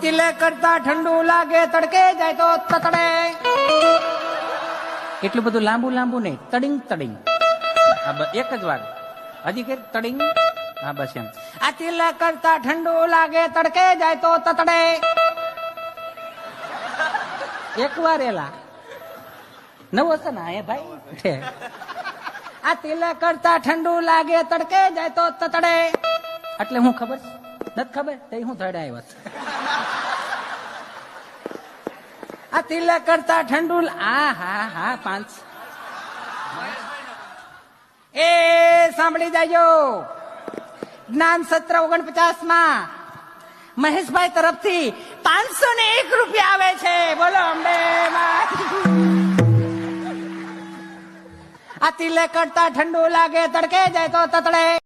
તિલક કરતા ઠંડુ લાગે તડકે જાય તો તતડે. એટલું બધું લાંબુ લાંબુ નહીં, તડિંગ તડિંગ. એક જ વાર હજી કે તડિંગ. હા બસ એમ. આ તિલક કરતા ઠંડુ લાગે તડકે જાય તો તતડે. એક વાર એલા નવો છે ને એ ભાઈ. આ તિલક કરતા ઠંડુ લાગે તડકે જાય તો તતડે. એટલે હું ખબર નથી ખબર તે હું થડે આવ્યો. આ તિલક કરતા ઠંડુ. હા હા હા 5. એ સાંભળી જાજો. જ્ઞાન સત્ર 49 માં મહેશભાઈ તરફથી 501 રૂપિયા આવે છે. બોલો અંબે આ તિલક કરતા ઠંડુ લાગે તડકે જાય તો તતડે.